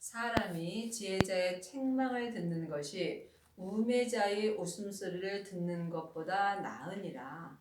사람이 지혜자의 책망을 듣는 것이 우매자의 웃음소리를 듣는 것보다 나으니라.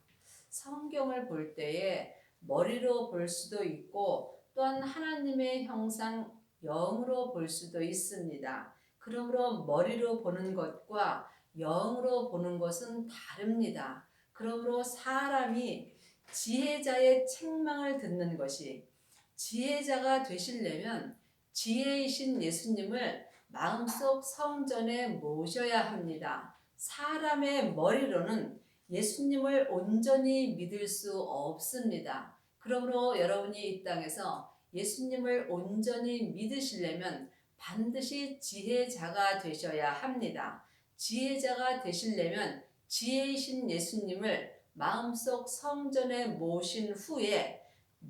성경을 볼 때에 머리로 볼 수도 있고 또한 하나님의 형상 영으로 볼 수도 있습니다. 그러므로 머리로 보는 것과 영으로 보는 것은 다릅니다. 그러므로 사람이 지혜자의 책망을 듣는 것이 지혜자가 되시려면 지혜이신 예수님을 마음속 성전에 모셔야 합니다. 사람의 머리로는 예수님을 온전히 믿을 수 없습니다. 그러므로 여러분이 이 땅에서 예수님을 온전히 믿으시려면 반드시 지혜자가 되셔야 합니다. 지혜자가 되시려면 지혜이신 예수님을 마음속 성전에 모신 후에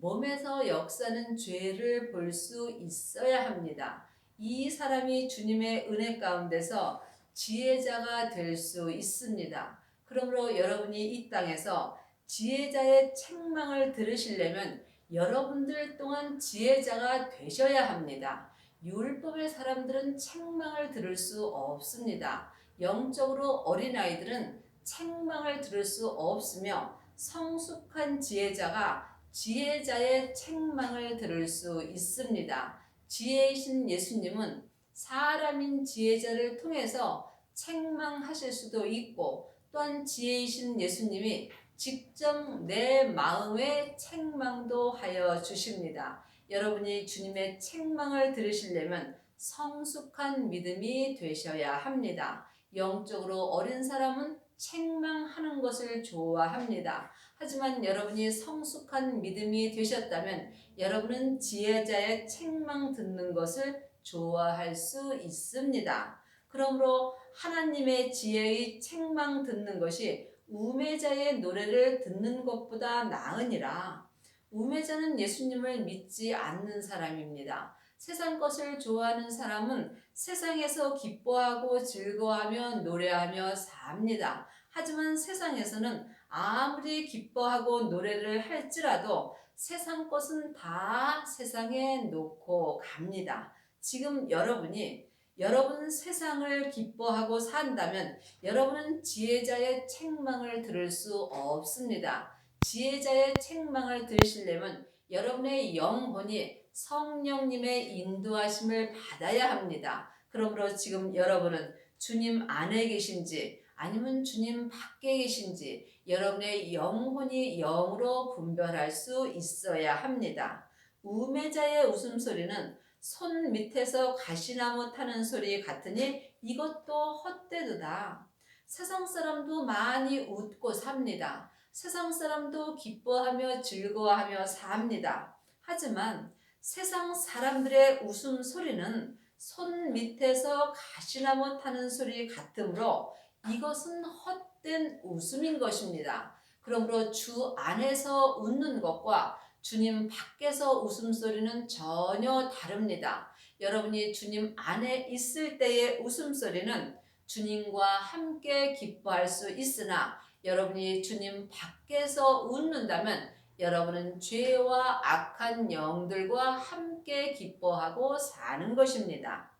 몸에서 역사는 죄를 볼 수 있어야 합니다. 이 사람이 주님의 은혜 가운데서 지혜자가 될 수 있습니다. 그러므로 여러분이 이 땅에서 지혜자의 책망을 들으시려면 여러분들 또한 지혜자가 되셔야 합니다. 율법의 사람들은 책망을 들을 수 없습니다. 영적으로 어린아이들은 책망을 들을 수 없으며 성숙한 지혜자가 지혜자의 책망을 들을 수 있습니다. 지혜이신 예수님은 사람인 지혜자를 통해서 책망하실 수도 있고 또한 지혜이신 예수님이 직접 내 마음에 책망도 하여 주십니다. 여러분이 주님의 책망을 들으시려면 성숙한 믿음이 되셔야 합니다. 영적으로 어린 사람은 책망하는 것을 좋아합니다. 하지만 여러분이 성숙한 믿음이 되셨다면 여러분은 지혜자의 책망 듣는 것을 좋아할 수 있습니다. 그러므로 하나님의 지혜의 책망 듣는 것이 우매자의 노래를 듣는 것보다 나으니라. 우매자는 예수님을 믿지 않는 사람입니다. 세상 것을 좋아하는 사람은 세상에서 기뻐하고 즐거워하며 노래하며 삽니다. 하지만 세상에서는 아무리 기뻐하고 노래를 할지라도 세상 것은 다 세상에 놓고 갑니다. 지금 여러분 세상을 기뻐하고 산다면 여러분은 지혜자의 책망을 들을 수 없습니다. 지혜자의 책망을 들으시려면 여러분의 영혼이 성령님의 인도하심을 받아야 합니다. 그러므로 지금 여러분은 주님 안에 계신지 아니면 주님 밖에 계신지 여러분의 영혼이 영으로 분별할 수 있어야 합니다. 우매자의 웃음소리는 손 밑에서 가시나무 타는 소리 같으니 이것도 헛되도다. 세상 사람도 많이 웃고 삽니다. 세상 사람도 기뻐하며 즐거워하며 삽니다. 하지만 세상 사람들의 웃음소리는 손 밑에서 가시나무 타는 소리 같으므로 이것은 헛된 웃음인 것입니다. 그러므로 주 안에서 웃는 것과 주님 밖에서 웃음소리는 전혀 다릅니다. 여러분이 주님 안에 있을 때의 웃음소리는 주님과 함께 기뻐할 수 있으나 여러분이 주님 밖에서 웃는다면 여러분은 죄와 악한 영들과 함께 기뻐하고 사는 것입니다.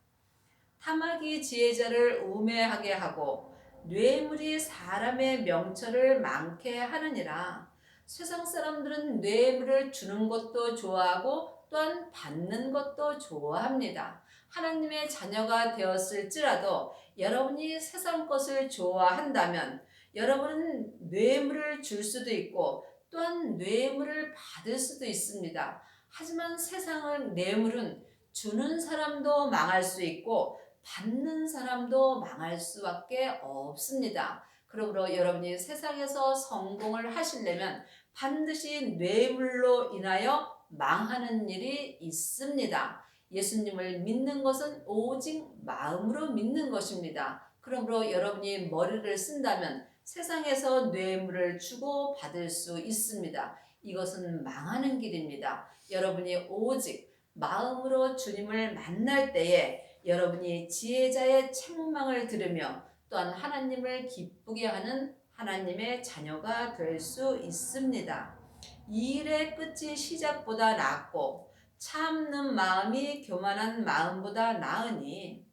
탐악이 지혜자를 우매하게 하고 뇌물이 사람의 명철을 많게 하느니라. 세상 사람들은 뇌물을 주는 것도 좋아하고 또한 받는 것도 좋아합니다. 하나님의 자녀가 되었을지라도 여러분이 세상 것을 좋아한다면 여러분은 뇌물을 줄 수도 있고 또한 뇌물을 받을 수도 있습니다. 하지만 세상은 뇌물은 주는 사람도 망할 수 있고 받는 사람도 망할 수밖에 없습니다. 그러므로 여러분이 세상에서 성공을 하시려면 반드시 뇌물로 인하여 망하는 일이 있습니다. 예수님을 믿는 것은 오직 마음으로 믿는 것입니다. 그러므로 여러분이 머리를 쓴다면 세상에서 뇌물을 주고 받을 수 있습니다. 이것은 망하는 길입니다. 여러분이 오직 마음으로 주님을 만날 때에 여러분이 지혜자의 책망을 들으며 또한 하나님을 기쁘게 하는 하나님의 자녀가 될 수 있습니다. 이 일의 끝이 시작보다 낫고 참는 마음이 교만한 마음보다 나으니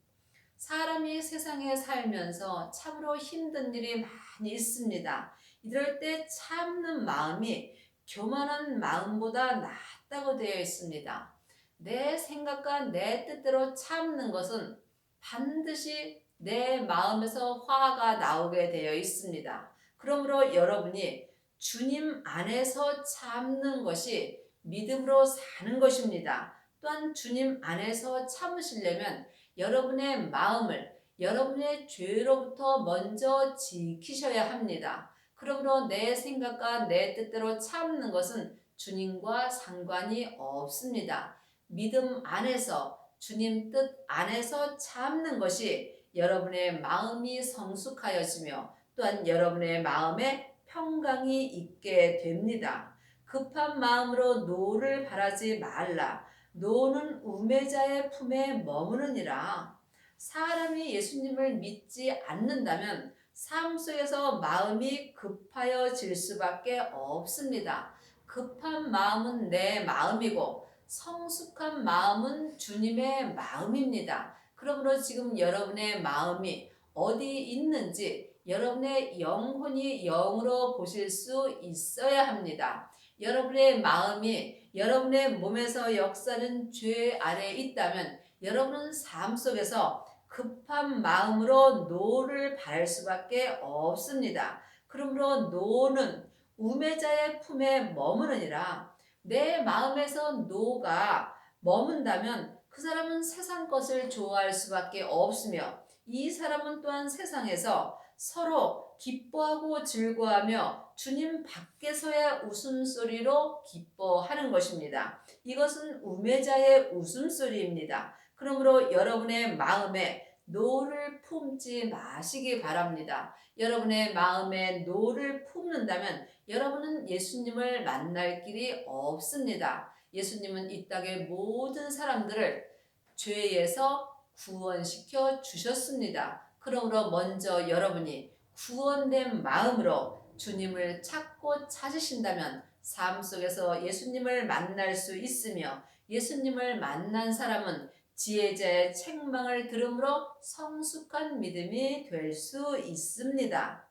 사람이 세상에 살면서 참으로 힘든 일이 많이 있습니다. 이럴 때 참는 마음이 교만한 마음보다 낫다고 되어 있습니다. 내 생각과 내 뜻대로 참는 것은 반드시 내 마음에서 화가 나오게 되어 있습니다. 그러므로 여러분이 주님 안에서 참는 것이 믿음으로 사는 것입니다. 또한 주님 안에서 참으시려면 여러분의 마음을 여러분의 죄로부터 먼저 지키셔야 합니다. 그러므로 내 생각과 내 뜻대로 참는 것은 주님과 상관이 없습니다. 믿음 안에서 주님 뜻 안에서 참는 것이 여러분의 마음이 성숙하여지며 또한 여러분의 마음에 평강이 있게 됩니다. 급한 마음으로 노를 바라지 말라. 노는 우매자의 품에 머무르니라. 사람이 예수님을 믿지 않는다면 삶 속에서 마음이 급하여질 수밖에 없습니다. 급한 마음은 내 마음이고 성숙한 마음은 주님의 마음입니다. 그러므로 지금 여러분의 마음이 어디 있는지 여러분의 영혼이 영으로 보실 수 있어야 합니다. 여러분의 마음이 여러분의 몸에서 역사는 죄 아래에 있다면 여러분은 삶 속에서 급한 마음으로 노를 바랄 수밖에 없습니다. 그러므로 노는 우매자의 품에 머무르니라. 내 마음에서 노가 머문다면 그 사람은 세상 것을 좋아할 수밖에 없으며 이 사람은 또한 세상에서 서로 기뻐하고 즐거워하며 주님 밖에서의 웃음소리로 기뻐하는 것입니다. 이것은 우매자의 웃음소리입니다. 그러므로 여러분의 마음에 노를 품지 마시기 바랍니다. 여러분의 마음에 노를 품는다면 여러분은 예수님을 만날 길이 없습니다. 예수님은 이 땅의 모든 사람들을 죄에서 구원시켜 주셨습니다. 그러므로 먼저 여러분이 구원된 마음으로 주님을 찾고 찾으신다면 삶 속에서 예수님을 만날 수 있으며 예수님을 만난 사람은 지혜자의 책망을 들음으로 성숙한 믿음이 될 수 있습니다.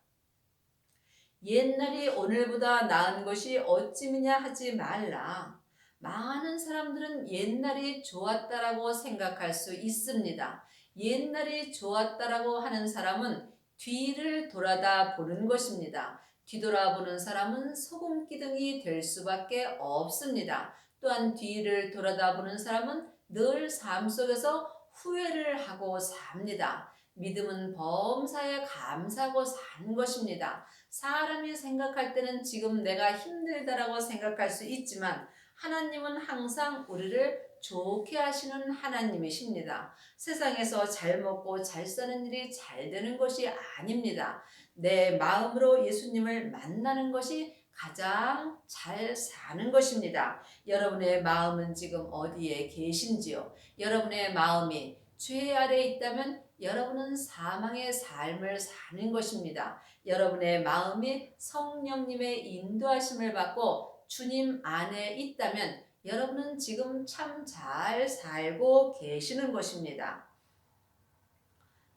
옛날이 오늘보다 나은 것이 어찌미냐 하지 말라. 많은 사람들은 옛날이 좋았다라고 생각할 수 있습니다. 옛날이 좋았다라고 하는 사람은 뒤를 돌아다 보는 것입니다. 뒤돌아보는 사람은 소금기둥이 될 수밖에 없습니다. 또한 뒤를 돌아다 보는 사람은 늘 삶 속에서 후회를 하고 삽니다. 믿음은 범사에 감사하고 사는 것입니다. 사람이 생각할 때는 지금 내가 힘들다라고 생각할 수 있지만 하나님은 항상 우리를 좋게 하시는 하나님이십니다. 세상에서 잘 먹고 잘 사는 일이 잘 되는 것이 아닙니다. 내 마음으로 예수님을 만나는 것이 가장 잘 사는 것입니다. 여러분의 마음은 지금 어디에 계신지요? 여러분의 마음이 죄 아래에 있다면 여러분은 사망의 삶을 사는 것입니다. 여러분의 마음이 성령님의 인도하심을 받고 주님 안에 있다면 여러분은 지금 참 잘 살고 계시는 것입니다.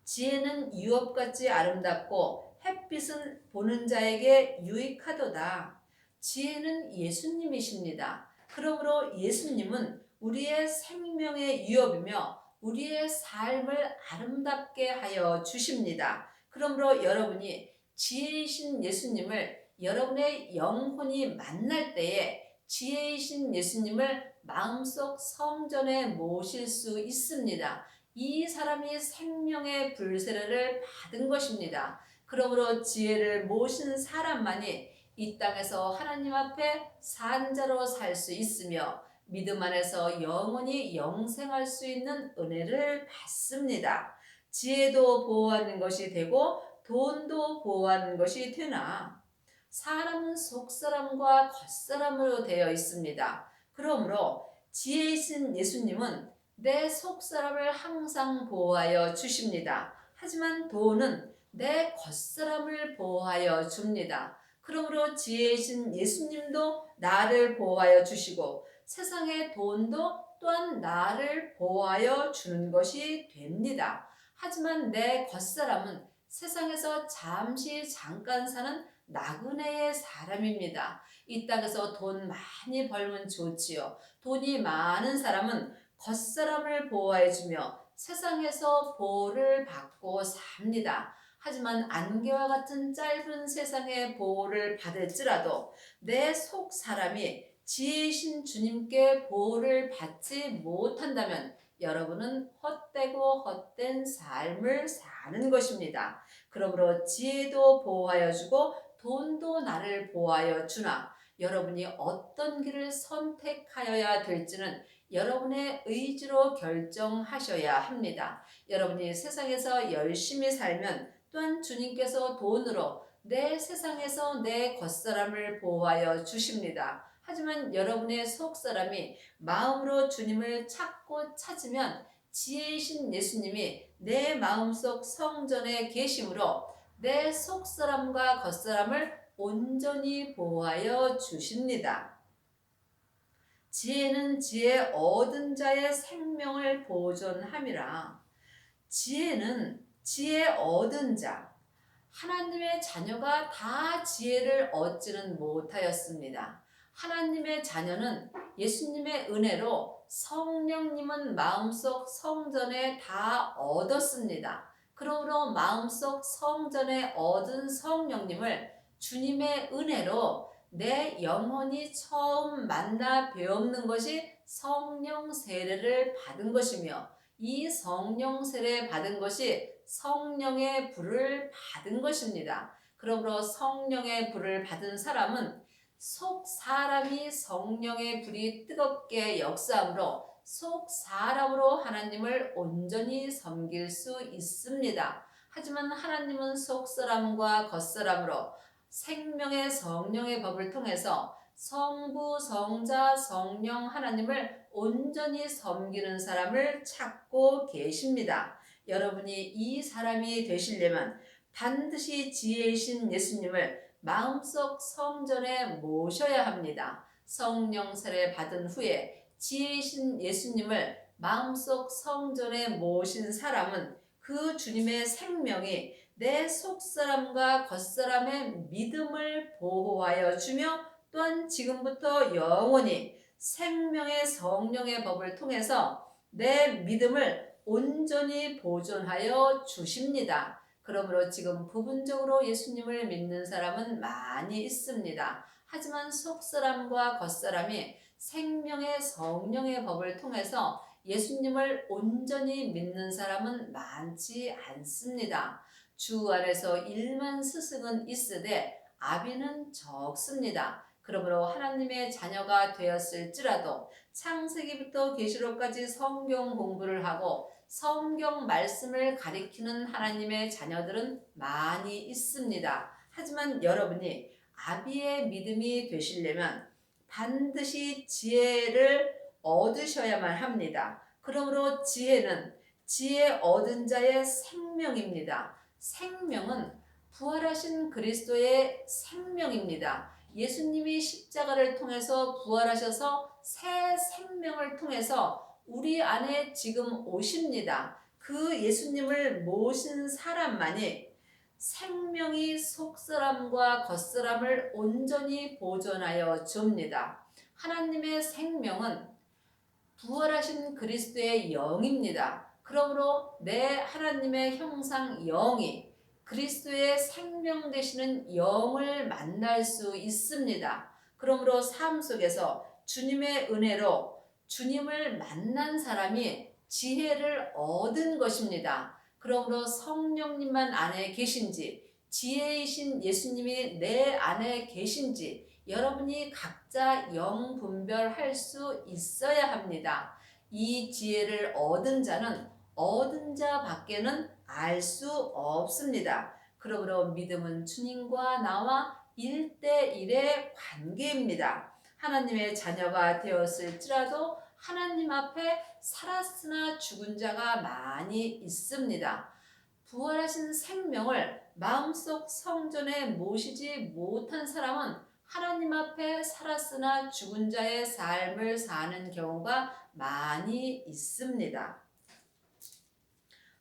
지혜는 유업같이 아름답고 햇빛은 보는 자에게 유익하도다. 지혜는 예수님이십니다. 그러므로 예수님은 우리의 생명의 유업이며 우리의 삶을 아름답게 하여 주십니다. 그러므로 여러분이 지혜이신 예수님을 여러분의 영혼이 만날 때에 지혜이신 예수님을 마음속 성전에 모실 수 있습니다. 이 사람이 생명의 불세례를 받은 것입니다. 그러므로 지혜를 모신 사람만이 이 땅에서 하나님 앞에 산자로 살 수 있으며 믿음 안에서 영원히 영생할 수 있는 은혜를 받습니다. 지혜도 보호하는 것이 되고 돈도 보호하는 것이 되나 사람은 속사람과 겉사람으로 되어 있습니다. 그러므로 지혜이신 예수님은 내 속사람을 항상 보호하여 주십니다. 하지만 돈은 내 겉사람을 보호하여 줍니다. 그러므로 지혜이신 예수님도 나를 보호하여 주시고 세상의 돈도 또한 나를 보호하여 주는 것이 됩니다. 하지만 내 겉사람은 세상에서 잠깐 사는 나그네의 사람입니다. 이 땅에서 돈 많이 벌면 좋지요. 돈이 많은 사람은 겉사람을 보호해주며 세상에서 보호를 받고 삽니다. 하지만 안개와 같은 짧은 세상의 보호를 받을지라도 내 속 사람이 지혜이신 주님께 보호를 받지 못한다면 여러분은 헛되고 헛된 삶을 사는 것입니다. 그러므로 지혜도 보호하여 주고 돈도 나를 보호하여 주나 여러분이 어떤 길을 선택하여야 될지는 여러분의 의지로 결정하셔야 합니다. 여러분이 세상에서 열심히 살면 또한 주님께서 돈으로 내 세상에서 내 겉사람을 보호하여 주십니다. 하지만 여러분의 속사람이 마음으로 주님을 찾으면 지혜이신 예수님이 내 마음속 성전에 계심으로 내 속사람과 겉사람을 온전히 보호하여 주십니다. 지혜는 지혜 얻은 자의 생명을 보존함이라. 지혜는 지혜 얻은 자, 하나님의 자녀가 다 지혜를 얻지는 못하였습니다. 하나님의 자녀는 예수님의 은혜로 성령님은 마음속 성전에 다 얻었습니다. 그러므로 마음속 성전에 얻은 성령님을 주님의 은혜로 내 영혼이 처음 만나 배우는 것이 성령 세례를 받은 것이며 이 성령 세례 받은 것이 성령의 불을 받은 것입니다. 그러므로 성령의 불을 받은 사람은 속 사람이 성령의 불이 뜨겁게 역사함으로 속 사람으로 하나님을 온전히 섬길 수 있습니다. 하지만 하나님은 속 사람과 겉 사람으로 생명의 성령의 법을 통해서 성부, 성자, 성령 하나님을 온전히 섬기는 사람을 찾고 계십니다. 여러분이 이 사람이 되시려면 반드시 지혜이신 예수님을 마음속 성전에 모셔야 합니다. 성령 세례 받은 후에 지혜이신 예수님을 마음속 성전에 모신 사람은 그 주님의 생명이 내 속사람과 겉사람의 믿음을 보호하여 주며 또한 지금부터 영원히 생명의 성령의 법을 통해서 내 믿음을 온전히 보존하여 주십니다. 그러므로 지금 부분적으로 예수님을 믿는 사람은 많이 있습니다. 하지만 속사람과 겉사람이 생명의 성령의 법을 통해서 예수님을 온전히 믿는 사람은 많지 않습니다. 주 안에서 일만 스승은 있으되 아비는 적습니다. 그러므로 하나님의 자녀가 되었을지라도 창세기부터 계시록까지 성경 공부를 하고 성경 말씀을 가리키는 하나님의 자녀들은 많이 있습니다. 하지만 여러분이 아비의 믿음이 되시려면 반드시 지혜를 얻으셔야만 합니다. 그러므로 지혜는 지혜 얻은 자의 생명입니다. 생명은 부활하신 그리스도의 생명입니다. 예수님이 십자가를 통해서 부활하셔서 새 생명을 통해서 우리 안에 지금 오십니다. 그 예수님을 모신 사람만이 생명이 속사람과 겉사람을 온전히 보존하여 줍니다. 하나님의 생명은 부활하신 그리스도의 영입니다. 그러므로 내 하나님의 형상 영이 그리스도의 생명 되시는 영을 만날 수 있습니다. 그러므로 삶 속에서 주님의 은혜로 주님을 만난 사람이 지혜를 얻은 것입니다. 그러므로 성령님만 안에 계신지 지혜이신 예수님이 내 안에 계신지 여러분이 각자 영 분별할 수 있어야 합니다. 이 지혜를 얻은 자는 얻은 자 밖에는 알 수 없습니다. 그러므로 믿음은 주님과 나와 1대1의 관계입니다. 하나님의 자녀가 되었을지라도 하나님 앞에 살았으나 죽은 자가 많이 있습니다. 부활하신 생명을 마음속 성전에 모시지 못한 사람은 하나님 앞에 살았으나 죽은 자의 삶을 사는 경우가 많이 있습니다.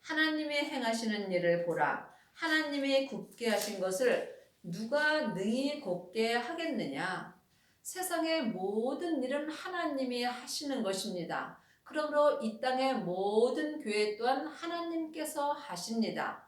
하나님이 행하시는 일을 보라. 하나님이 굳게 하신 것을 누가 능히 곱게 하겠느냐? 세상의 모든 일은 하나님이 하시는 것입니다. 그러므로 이 땅의 모든 교회 또한 하나님께서 하십니다.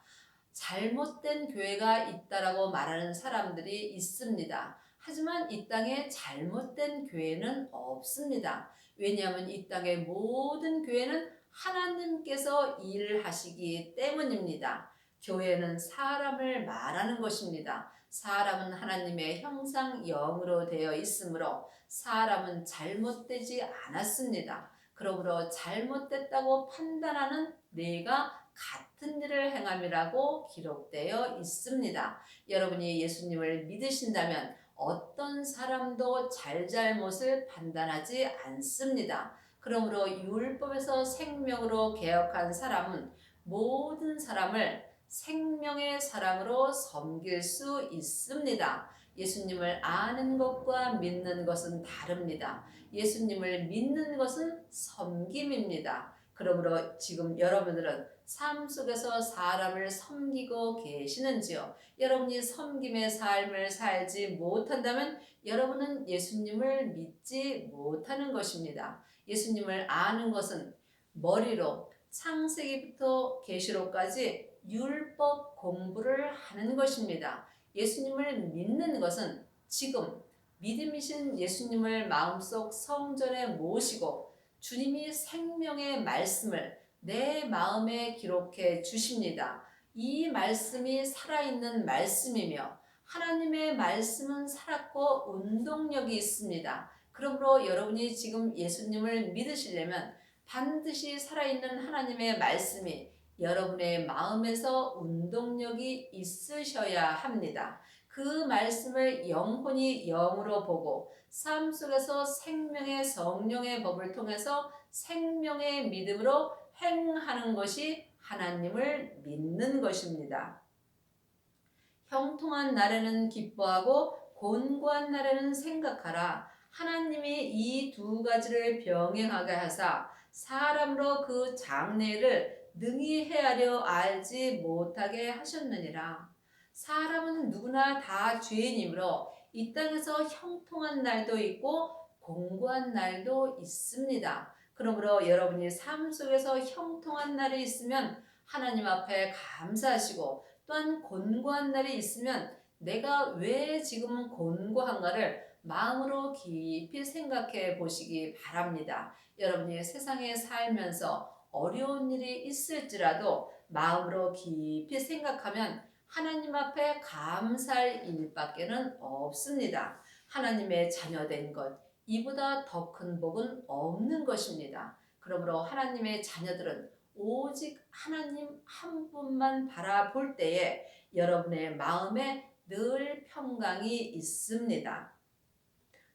잘못된 교회가 있다라고 말하는 사람들이 있습니다. 하지만 이 땅에 잘못된 교회는 없습니다. 왜냐하면 이 땅의 모든 교회는 하나님께서 일하시기 때문입니다. 교회는 사람을 말하는 것입니다. 사람은 하나님의 형상영으로 되어 있으므로 사람은 잘못되지 않았습니다. 그러므로 잘못됐다고 판단하는 뇌가 같은 일을 행함이라고 기록되어 있습니다. 여러분이 예수님을 믿으신다면 어떤 사람도 잘잘못을 판단하지 않습니다. 그러므로 율법에서 생명으로 개혁한 사람은 모든 사람을 생명의 사랑으로 섬길 수 있습니다. 예수님을 아는 것과 믿는 것은 다릅니다. 예수님을 믿는 것은 섬김입니다. 그러므로 지금 여러분들은 삶 속에서 사람을 섬기고 계시는지요? 여러분이 섬김의 삶을 살지 못한다면 여러분은 예수님을 믿지 못하는 것입니다. 예수님을 아는 것은 머리로 창세기부터 계시록까지 율법 공부를 하는 것입니다. 예수님을 믿는 것은 지금 믿음이신 예수님을 마음속 성전에 모시고 주님이 생명의 말씀을 내 마음에 기록해 주십니다. 이 말씀이 살아있는 말씀이며 하나님의 말씀은 살았고 운동력이 있습니다. 그러므로 여러분이 지금 예수님을 믿으시려면 반드시 살아있는 하나님의 말씀이 여러분의 마음에서 운동력이 있으셔야 합니다. 그 말씀을 영혼이 영으로 보고 삶 속에서 생명의 성령의 법을 통해서 생명의 믿음으로 행하는 것이 하나님을 믿는 것입니다. 형통한 날에는 기뻐하고 곤고한 날에는 생각하라. 하나님이 이 두 가지를 병행하게 하사 사람으로 그 장래를 능히 헤아려 알지 못하게 하셨느니라. 사람은 누구나 다 죄인이므로 이 땅에서 형통한 날도 있고 곤고한 날도 있습니다. 그러므로 여러분이 삶 속에서 형통한 날이 있으면 하나님 앞에 감사하시고 또한 곤고한 날이 있으면 내가 왜 지금 곤고한가를 마음으로 깊이 생각해 보시기 바랍니다. 여러분이 세상에 살면서 어려운 일이 있을지라도 마음으로 깊이 생각하면 하나님 앞에 감사할 일밖에는 없습니다. 하나님의 자녀된 것, 이보다 더 큰 복은 없는 것입니다. 그러므로 하나님의 자녀들은 오직 하나님 한 분만 바라볼 때에 여러분의 마음에 늘 평강이 있습니다.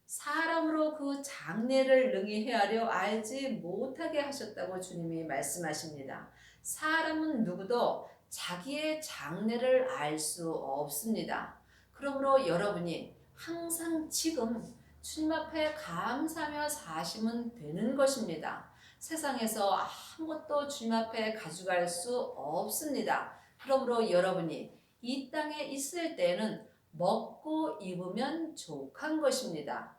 사람으로 그 장래를 능히 헤아려 알지 못하게 하셨다고 주님이 말씀하십니다. 사람은 누구도 자기의 장래를 알 수 없습니다. 그러므로 여러분이 항상 지금 주님 앞에 감사하며 사시면 되는 것입니다. 세상에서 아무것도 주님 앞에 가져갈 수 없습니다. 그러므로 여러분이 이 땅에 있을 때는 먹고 입으면 족한 것입니다.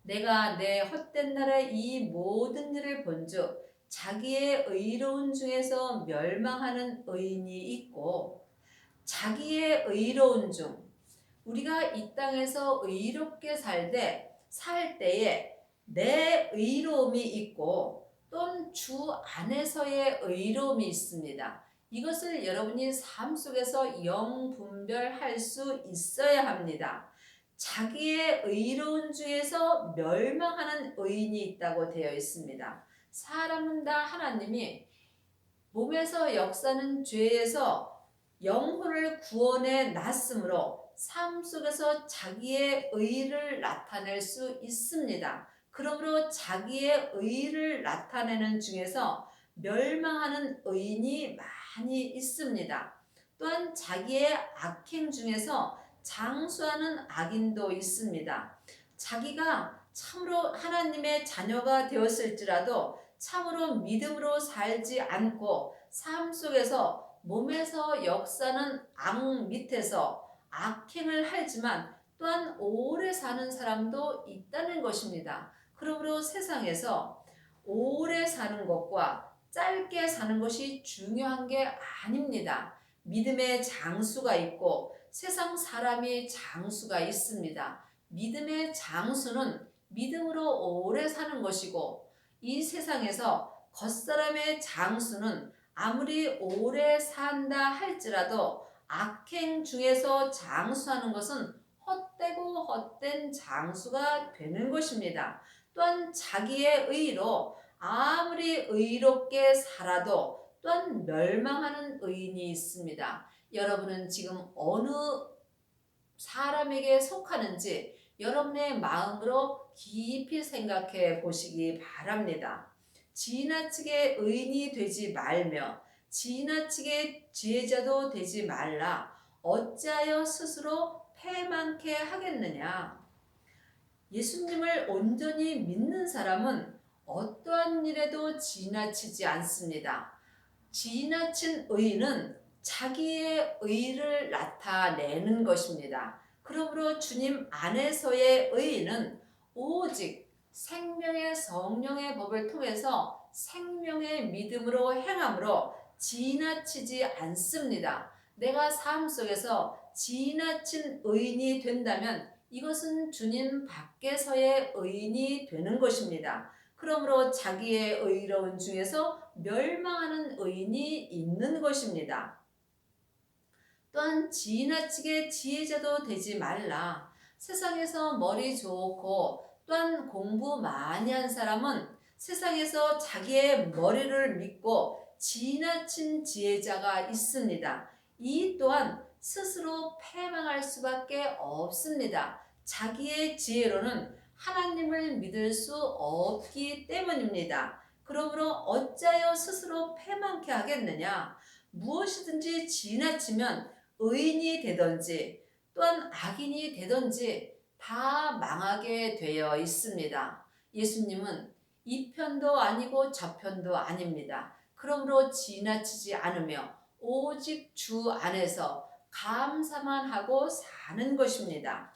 내가 내 헛된 날에 이 모든 일을 본즉 자기의 의로운 중에서 멸망하는 의인이 있고 자기의 의로운 중 우리가 이 땅에서 의롭게 살 때에 내 의로움이 있고 또는 주 안에서의 의로움이 있습니다. 이것을 여러분이 삶 속에서 영분별할 수 있어야 합니다. 자기의 의로운 중에서 멸망하는 의인이 있다고 되어 있습니다. 사람은 다 하나님이 몸에서 역사는 죄에서 영혼을 구원해 놨으므로 삶 속에서 자기의 의를 나타낼 수 있습니다. 그러므로 자기의 의를 나타내는 중에서 멸망하는 의인이 많이 있습니다. 또한 자기의 악행 중에서 장수하는 악인도 있습니다. 자기가 참으로 하나님의 자녀가 되었을지라도 참으로 믿음으로 살지 않고 삶 속에서 몸에서 역사는 악 밑에서 악행을 하지만 또한 오래 사는 사람도 있다는 것입니다. 그러므로 세상에서 오래 사는 것과 짧게 사는 것이 중요한 게 아닙니다. 믿음의 장수가 있고 세상 사람이 장수가 있습니다. 믿음의 장수는 믿음으로 오래 사는 것이고 이 세상에서 겉사람의 장수는 아무리 오래 산다 할지라도 악행 중에서 장수하는 것은 헛되고 헛된 장수가 되는 것입니다. 또한 자기의 의로 아무리 의롭게 살아도 또한 멸망하는 의인이 있습니다. 여러분은 지금 어느 사람에게 속하는지 여러분의 마음으로 깊이 생각해 보시기 바랍니다. 지나치게 의인이 되지 말며 지나치게 지혜자도 되지 말라. 어찌하여 스스로 패망케 하겠느냐. 예수님을 온전히 믿는 사람은 어떠한 일에도 지나치지 않습니다. 지나친 의는 자기의 의를 나타내는 것입니다. 그러므로 주님 안에서의 의는 오직 생명의 성령의 법을 통해서 생명의 믿음으로 행함으로 지나치지 않습니다. 내가 삶 속에서 지나친 의인이 된다면 이것은 주님 밖에서의 의인이 되는 것입니다. 그러므로 자기의 의로운 중에서 멸망하는 의인이 있는 것입니다. 또한 지나치게 지혜자도 되지 말라. 세상에서 머리 좋고 또한 공부 많이 한 사람은 세상에서 자기의 머리를 믿고 지나친 지혜자가 있습니다. 이 또한 스스로 패망할 수밖에 없습니다. 자기의 지혜로는 하나님을 믿을 수 없기 때문입니다. 그러므로 어찌하여 스스로 패망케 하겠느냐. 무엇이든지 지나치면 의인이 되든지 또한 악인이 되든지 다 망하게 되어 있습니다. 예수님은 이 편도 아니고 저 편도 아닙니다. 그러므로 지나치지 않으며 오직 주 안에서 감사만 하고 사는 것입니다.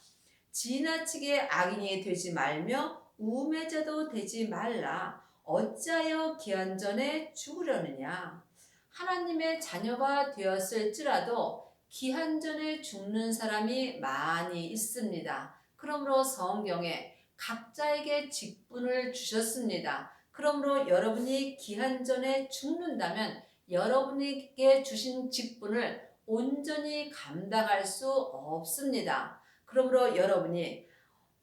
지나치게 악인이 되지 말며 우매자도 되지 말라. 어찌하여 기한전에 죽으려느냐. 하나님의 자녀가 되었을지라도 기한전에 죽는 사람이 많이 있습니다. 그러므로 성경에 각자에게 직분을 주셨습니다. 그러므로 여러분이 기한전에 죽는다면 여러분에게 주신 직분을 온전히 감당할 수 없습니다. 그러므로 여러분이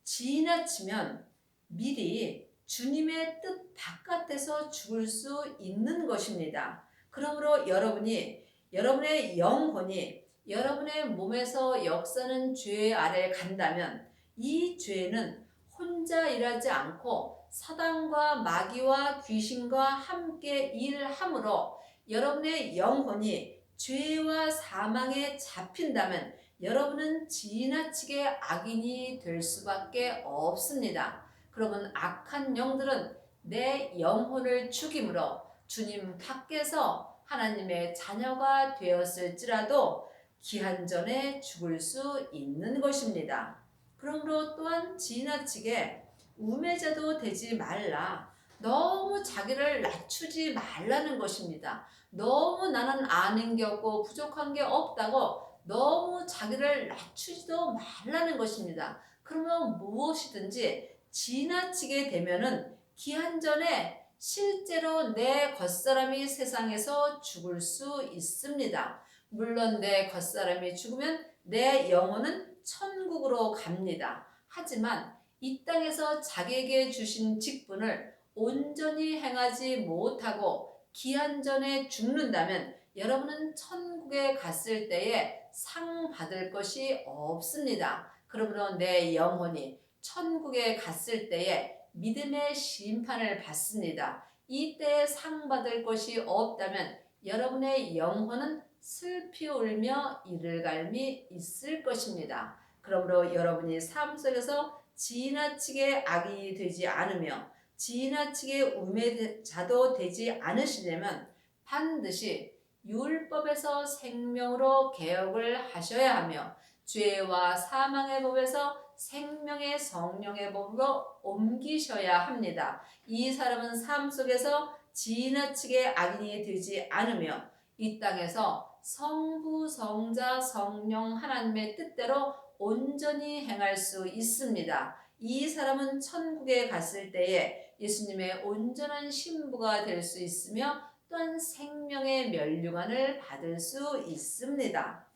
지나치면 미리 주님의 뜻 바깥에서 죽을 수 있는 것입니다. 그러므로 여러분의 영혼이 여러분의 몸에서 역사는 죄 아래 간다면 이 죄는 혼자 일하지 않고 사단과 마귀와 귀신과 함께 일함으로 여러분의 영혼이 죄와 사망에 잡힌다면 여러분은 지나치게 악인이 될 수밖에 없습니다. 그러면 악한 영들은 내 영혼을 죽임으로 주님 밖에서 하나님의 자녀가 되었을지라도 기한전에 죽을 수 있는 것입니다. 그러므로 또한 지나치게 우매자도 되지 말라. 너무 자기를 낮추지 말라는 것입니다. 너무 나는 아는 게 없고 부족한 게 없다고 너무 자기를 낮추지도 말라는 것입니다. 그러면 무엇이든지 지나치게 되면은 기한전에 실제로 내 겉사람이 세상에서 죽을 수 있습니다. 물론 내 겉사람이 죽으면 내 영혼은 천국으로 갑니다. 하지만 이 땅에서 자기에게 주신 직분을 온전히 행하지 못하고 기한전에 죽는다면 여러분은 천국에 갔을 때에 상 받을 것이 없습니다. 그러므로 내 영혼이 천국에 갔을 때에 믿음의 심판을 받습니다. 이때 상 받을 것이 없다면 여러분의 영혼은 슬피 울며 이를 갈미 있을 것입니다. 그러므로 여러분이 삶 속에서 지나치게 악인이 되지 않으며 지나치게 우매자도 되지 않으시려면 반드시 율법에서 생명으로 개혁을 하셔야 하며 죄와 사망의 법에서 생명의 성령의 법으로 옮기셔야 합니다. 이 사람은 삶 속에서 지나치게 악인이 되지 않으며 이 땅에서 성부, 성자, 성령 하나님의 뜻대로 온전히 행할 수 있습니다. 이 사람은 천국에 갔을 때에 예수님의 온전한 신부가 될 수 있으며 또한 생명의 면류관을 받을 수 있습니다.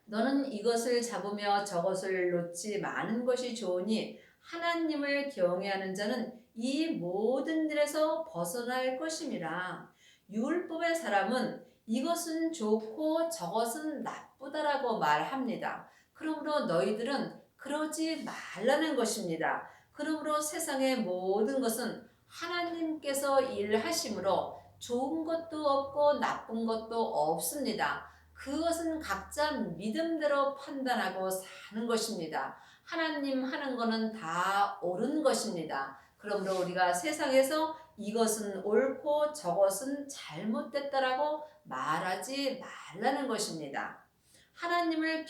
너는 이것을 잡으며 저것을 놓지 마는 것이 좋으니 하나님을 경외하는 자는 이 모든 일에서 벗어날 것임이라. 율법의 사람은 이것은 좋고 저것은 나쁘다라고 말합니다. 그러므로 너희들은 그러지 말라는 것입니다. 그러므로 세상의 모든 것은 하나님께서 일하심으로 좋은 것도 없고 나쁜 것도 없습니다. 그것은 각자 믿음대로 판단하고 사는 것입니다. 하나님 하는 거는 다 옳은 것입니다. 그러므로 우리가 세상에서 이것은 옳고 저것은 잘못됐다라고 말하지 말라는 것입니다. 하나님을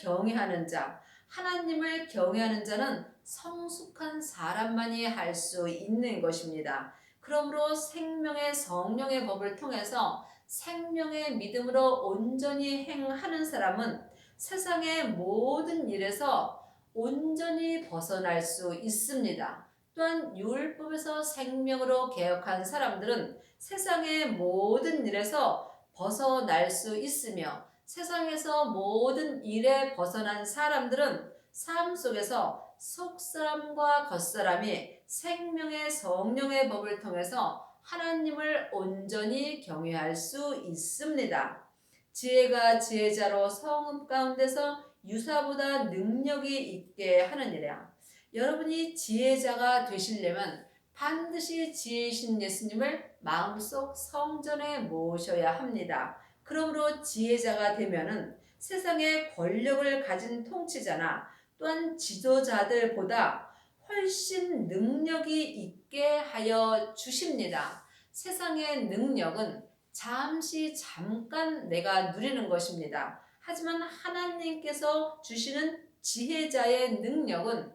경외하는 자는 성숙한 사람만이 할 수 있는 것입니다. 그러므로 생명의 성령의 법을 통해서 생명의 믿음으로 온전히 행하는 사람은 세상의 모든 일에서 온전히 벗어날 수 있습니다. 또한 율법에서 생명으로 개혁한 사람들은 세상의 모든 일에서 벗어날 수 있으며 세상에서 모든 일에 벗어난 사람들은 삶 속에서 속사람과 겉사람이 생명의 성령의 법을 통해서 하나님을 온전히 경외할 수 있습니다. 지혜가 지혜자로 성읍 가운데서 유사보다 능력이 있게 하느니라. 여러분이 지혜자가 되시려면 반드시 지혜이신 예수님을 마음속 성전에 모셔야 합니다. 그러므로 지혜자가 되면은 세상의 권력을 가진 통치자나 또한 지도자들보다 훨씬 능력이 있게 하여 주십니다. 세상의 능력은 잠깐 내가 누리는 것입니다. 하지만 하나님께서 주시는 지혜자의 능력은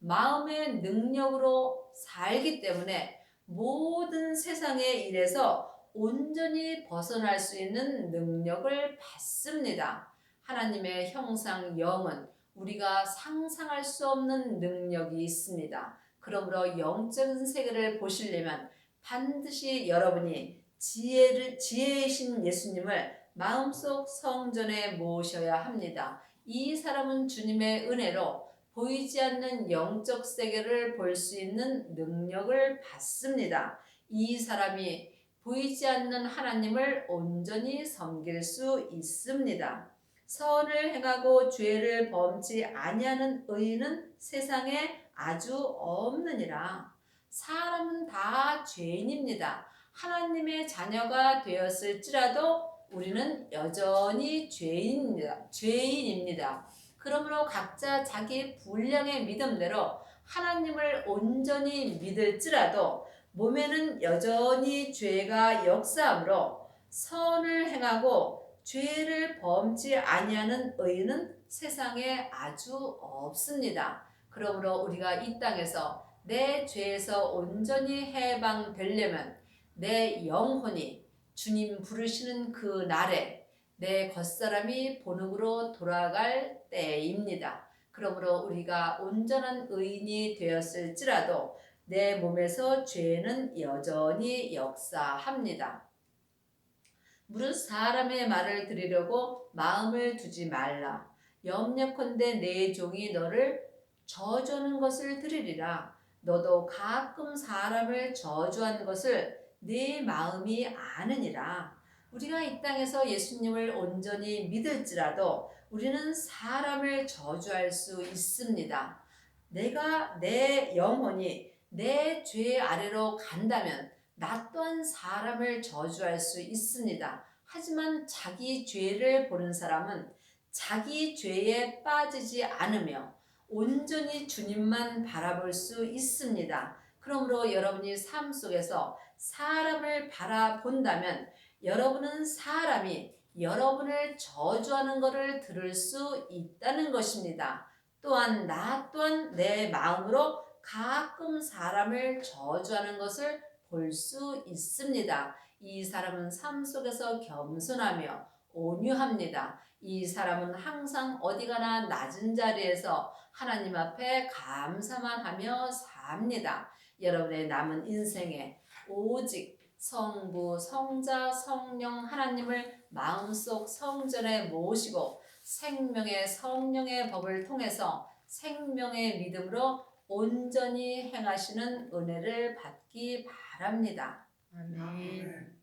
마음의 능력으로 살기 때문에 모든 세상의 일에서 온전히 벗어날 수 있는 능력을 받습니다. 하나님의 형상 영은 우리가 상상할 수 없는 능력이 있습니다. 그러므로 영적인 세계를 보시려면 반드시 여러분이 지혜이신 예수님을 마음속 성전에 모셔야 합니다. 이 사람은 주님의 은혜로 보이지 않는 영적 세계를 볼 수 있는 능력을 받습니다. 이 사람이 보이지 않는 하나님을 온전히 섬길 수 있습니다. 선을 행하고 죄를 범치 아니하는 의인은 세상에 아주 없느니라. 사람은 다 죄인입니다. 하나님의 자녀가 되었을지라도 우리는 여전히 죄인입니다. 그러므로 각자 자기 분량의 믿음대로 하나님을 온전히 믿을지라도 몸에는 여전히 죄가 역사하므로 선을 행하고 죄를 범치 아니하는 의인은 세상에 아주 없습니다. 그러므로 우리가 이 땅에서 내 죄에서 온전히 해방되려면 내 영혼이 주님 부르시는 그 날에 내 겉사람이 본흙으로 돌아갈 때입니다. 그러므로 우리가 온전한 의인이 되었을지라도 내 몸에서 죄는 여전히 역사합니다. 무릇 사람의 말을 들으려고 마음을 두지 말라. 염려컨대 내 종이 너를 저주하는 것을 들으리라. 너도 가끔 사람을 저주하는 것을 네 마음이 아느니라. 우리가 이 땅에서 예수님을 온전히 믿을지라도 우리는 사람을 저주할 수 있습니다. 내 영혼이 내 죄 아래로 간다면 나 또한 사람을 저주할 수 있습니다. 하지만 자기 죄를 보는 사람은 자기 죄에 빠지지 않으며 온전히 주님만 바라볼 수 있습니다. 그러므로 여러분이 삶 속에서 사람을 바라본다면 여러분은 사람이 여러분을 저주하는 것을 들을 수 있다는 것입니다. 또한 나 또한 내 마음으로 가끔 사람을 저주하는 것을 볼 수 있습니다. 이 사람은 삶 속에서 겸손하며 온유합니다. 이 사람은 항상 어디 가나 낮은 자리에서 하나님 앞에 감사만 하며 삽니다. 여러분의 남은 인생에 오직 성부, 성자, 성령 하나님을 마음속 성전에 모시고 생명의 성령의 법을 통해서 생명의 믿음으로 온전히 행하시는 은혜를 받기 바랍니다. 아멘.